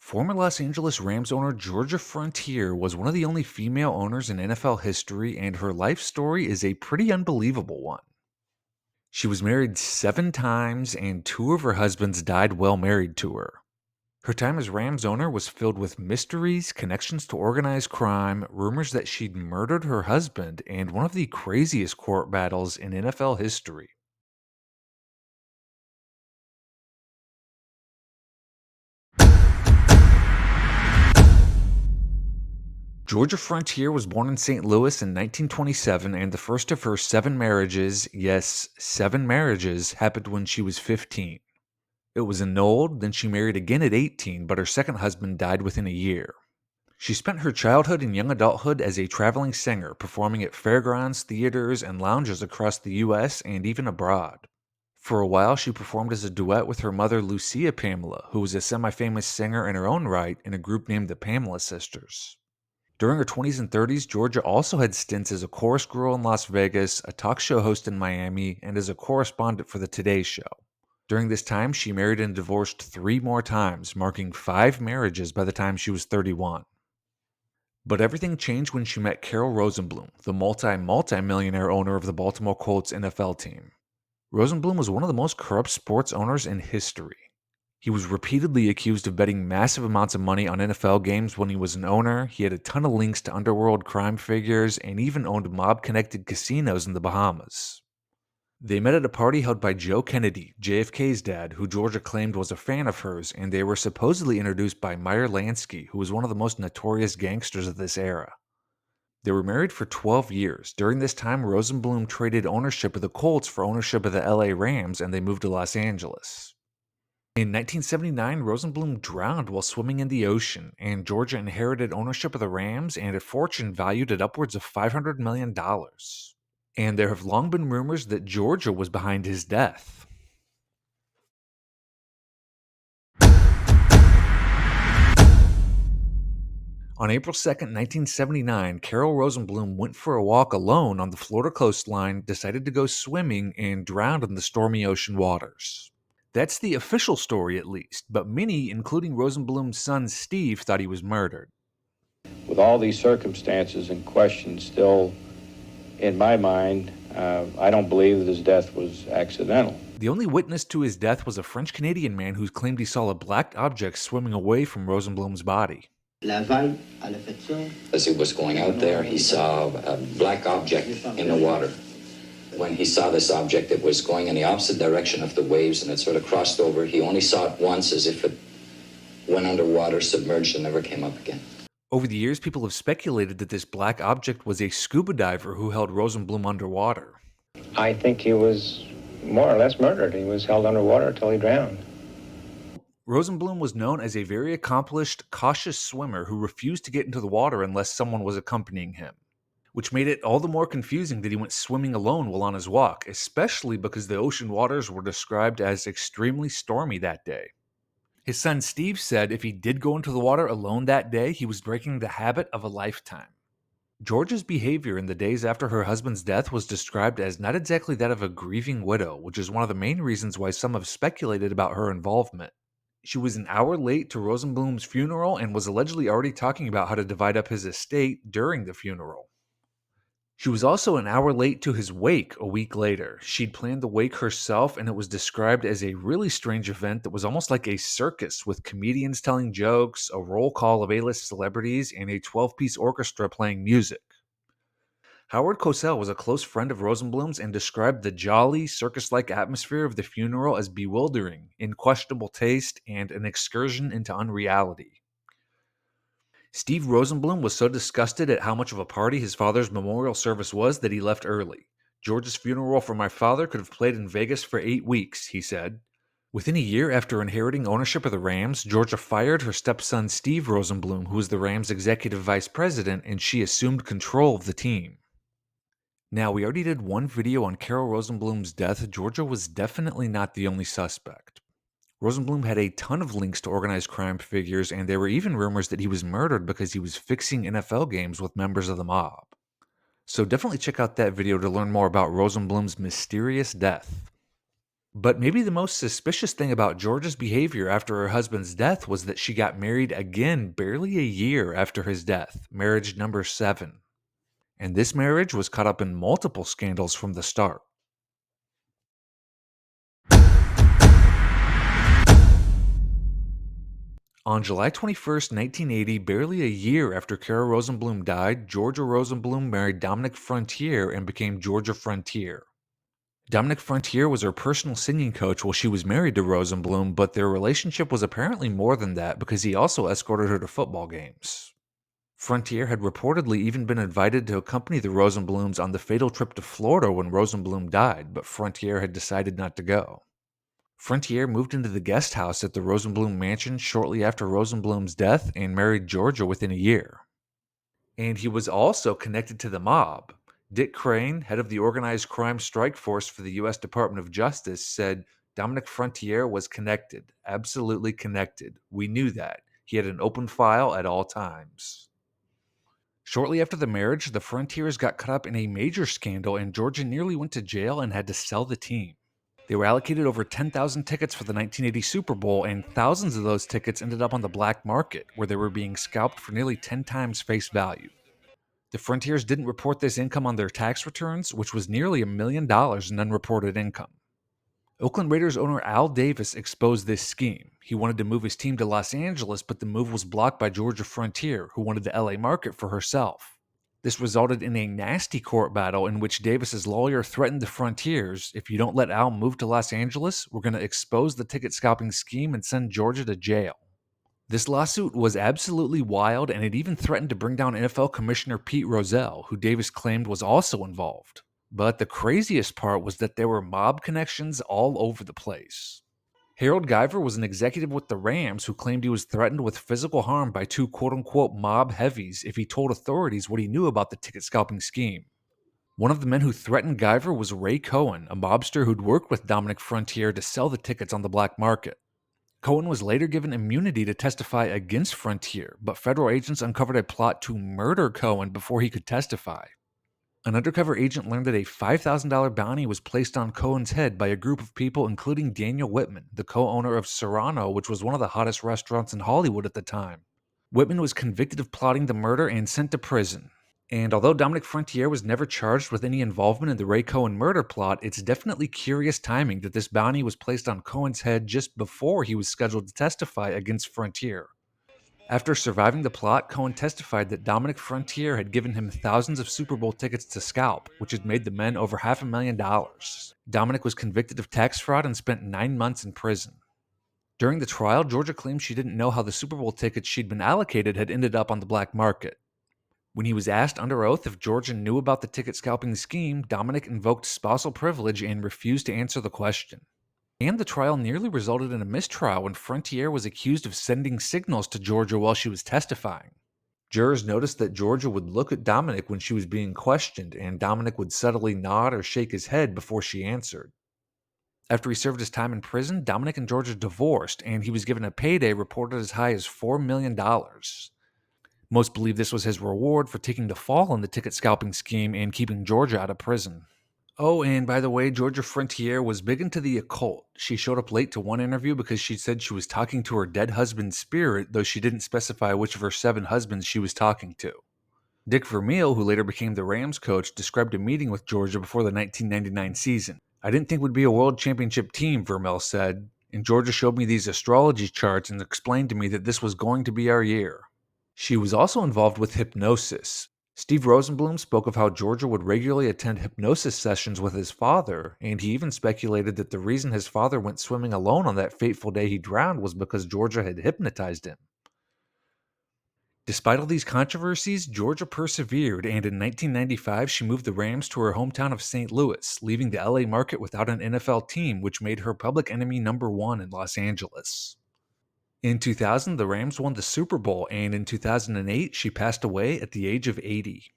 Former Los Angeles Rams owner Georgia Frontiere was one of the only female owners in NFL history, and her life story is a pretty unbelievable one. She was married 7 times, and 2 of her husbands died while married to her. Her time as Rams owner was filled with mysteries, connections to organized crime, rumors that she'd murdered her husband, and one of the craziest court battles in NFL history. Georgia Frontiere was born in St. Louis in 1927, and the first of her 7 marriages, yes, 7 marriages, happened when she was 15. It was annulled, then she married again at 18, but her second husband died within a year. She spent her childhood and young adulthood as a traveling singer, performing at fairgrounds, theaters, and lounges across the U.S. and even abroad. For a while, she performed as a duet with her mother, Lucia Pamela, who was a semi famous singer in her own right in a group named the Pamela Sisters. During her 20s and 30s, Georgia also had stints as a chorus girl in Las Vegas, a talk show host in Miami, and as a correspondent for The Today Show. During this time, she married and divorced 3 more times, marking 5 marriages by the time she was 31. But everything changed when she met Carroll Rosenbloom, the multi-millionaire owner of the Baltimore Colts NFL team. Rosenbloom was one of the most corrupt sports owners in history. He was repeatedly accused of betting massive amounts of money on NFL games when he was an owner. He had a ton of links to underworld crime figures and even owned mob-connected casinos in the Bahamas. They met at a party held by Joe Kennedy, JFK's dad, who Georgia claimed was a fan of hers, and they were supposedly introduced by Meyer Lansky, who was one of the most notorious gangsters of this era. They were married for 12 years. During this time, Rosenbloom traded ownership of the Colts for ownership of the LA Rams, and they moved to Los Angeles. In 1979, Rosenbloom drowned while swimming in the ocean, and Georgia inherited ownership of the Rams and a fortune valued at upwards of $500 million. And there have long been rumors that Georgia was behind his death. On April 2nd, 1979, Carroll Rosenbloom went for a walk alone on the Florida coastline, decided to go swimming, and drowned in the stormy ocean waters. That's the official story, at least, but many, including Rosenblum's son Steve, thought he was murdered. With all these circumstances in question still in my mind, I don't believe that his death was accidental. The only witness to his death was a French-Canadian man who claimed he saw a black object swimming away from Rosenblum's body. As he was going out there, he saw a black object in the water. When he saw this object, it was going in the opposite direction of the waves, and it sort of crossed over. He only saw it once, as if it went underwater, submerged, and never came up again. Over the years, people have speculated that this black object was a scuba diver who held Rosenblum underwater. I think he was more or less murdered. He was held underwater until he drowned. Rosenblum was known as a very accomplished, cautious swimmer who refused to get into the water unless someone was accompanying him, which made it all the more confusing that he went swimming alone while on his walk, especially because the ocean waters were described as extremely stormy that day. His son Steve said if he did go into the water alone that day, he was breaking the habit of a lifetime. Georgia's behavior in the days after her husband's death was described as not exactly that of a grieving widow, which is one of the main reasons why some have speculated about her involvement. She was an hour late to Rosenblum's funeral and was allegedly already talking about how to divide up his estate during the funeral. She was also an hour late to his wake a week later. She'd planned the wake herself, and it was described as a really strange event that was almost like a circus, with comedians telling jokes, a roll call of A-list celebrities, and a 12-piece orchestra playing music. Howard Cosell was a close friend of Rosenblum's and described the jolly, circus-like atmosphere of the funeral as bewildering, in questionable taste, and an excursion into unreality. Steve Rosenblum was so disgusted at how much of a party his father's memorial service was that he left early. George's funeral for my father could have played in Vegas for 8 weeks, he said. Within a year after inheriting ownership of the Rams, Georgia fired her stepson Steve Rosenblum, who was the Rams' executive vice president, and she assumed control of the team. Now, we already did one video on Carroll Rosenblum's death. Georgia was definitely not the only suspect. Rosenblum had a ton of links to organized crime figures, and there were even rumors that he was murdered because he was fixing NFL games with members of the mob. So definitely check out that video to learn more about Rosenblum's mysterious death. But maybe the most suspicious thing about Georgia's behavior after her husband's death was that she got married again barely a year after his death, marriage number 7. And this marriage was caught up in multiple scandals from the start. On July 21st, 1980, barely a year after Carroll Rosenbloom died, Georgia Rosenbloom married Dominic Frontiere and became Georgia Frontiere. Dominic Frontiere was her personal singing coach while she was married to Rosenbloom, but their relationship was apparently more than that because he also escorted her to football games. Frontiere had reportedly even been invited to accompany the Rosenblooms on the fatal trip to Florida when Rosenbloom died, but Frontiere had decided not to go. Frontiere moved into the guest house at the Rosenbloom mansion shortly after Rosenbloom's death and married Georgia within a year. And he was also connected to the mob. Dick Crane, head of the Organized Crime Strike Force for the U.S. Department of Justice, said Dominic Frontiere was connected, absolutely connected. We knew that. He had an open file at all times. Shortly after the marriage, the Frontiers got caught up in a major scandal, and Georgia nearly went to jail and had to sell the team. They were allocated over 10,000 tickets for the 1980 Super Bowl, and thousands of those tickets ended up on the black market, where they were being scalped for nearly 10 times face value. The Frontiers didn't report this income on their tax returns, which was nearly $1 million in unreported income. Oakland Raiders owner Al Davis exposed this scheme. He wanted to move his team to Los Angeles, but the move was blocked by Georgia Frontiere, who wanted the LA market for herself. This resulted in a nasty court battle in which Davis's lawyer threatened the Frontiers, if you don't let Al move to Los Angeles, we're going to expose the ticket scalping scheme and send Georgia to jail. This lawsuit was absolutely wild, and it even threatened to bring down NFL Commissioner Pete Rozelle, who Davis claimed was also involved. But the craziest part was that there were mob connections all over the place. Harold Guyver was an executive with the Rams who claimed he was threatened with physical harm by two quote-unquote mob heavies if he told authorities what he knew about the ticket scalping scheme. One of the men who threatened Guyver was Ray Cohen, a mobster who'd worked with Dominic Frontiere to sell the tickets on the black market. Cohen was later given immunity to testify against Frontiere, but federal agents uncovered a plot to murder Cohen before he could testify. An undercover agent learned that a $5,000 bounty was placed on Cohen's head by a group of people, including Daniel Whitman, the co-owner of Serrano, which was one of the hottest restaurants in Hollywood at the time. Whitman was convicted of plotting the murder and sent to prison. And although Dominic Frontiere was never charged with any involvement in the Ray Cohen murder plot, it's definitely curious timing that this bounty was placed on Cohen's head just before he was scheduled to testify against Frontiere. After surviving the plot, Cohen testified that Dominic Frontiere had given him thousands of Super Bowl tickets to scalp, which had made the men over $500,000. Dominic was convicted of tax fraud and spent 9 months in prison. During the trial, Georgia claimed she didn't know how the Super Bowl tickets she'd been allocated had ended up on the black market. When he was asked under oath if Georgia knew about the ticket scalping scheme, Dominic invoked spousal privilege and refused to answer the question. And the trial nearly resulted in a mistrial when Frontiere was accused of sending signals to Georgia while she was testifying. Jurors noticed that Georgia would look at Dominic when she was being questioned, and Dominic would subtly nod or shake his head before she answered. After he served his time in prison, Dominic and Georgia divorced, and he was given a payday reported as high as $4 million. Most believe this was his reward for taking the fall in the ticket scalping scheme and keeping Georgia out of prison. Oh, and by the way, Georgia Frontiere was big into the occult. She showed up late to one interview because she said she was talking to her dead husband's spirit, though she didn't specify which of her 7 husbands she was talking to. Dick Vermeil, who later became the Rams coach, described a meeting with Georgia before the 1999 season. "I didn't think we'd be a world championship team," Vermeil said, "and Georgia showed me these astrology charts and explained to me that this was going to be our year." She was also involved with hypnosis. Steve Rosenbloom spoke of how Georgia would regularly attend hypnosis sessions with his father, and he even speculated that the reason his father went swimming alone on that fateful day he drowned was because Georgia had hypnotized him. Despite all these controversies, Georgia persevered, and in 1995 she moved the Rams to her hometown of St. Louis, leaving the LA market without an NFL team, which made her public enemy number 1 in Los Angeles. In 2000, the Rams won the Super Bowl, and in 2008, she passed away at the age of 80.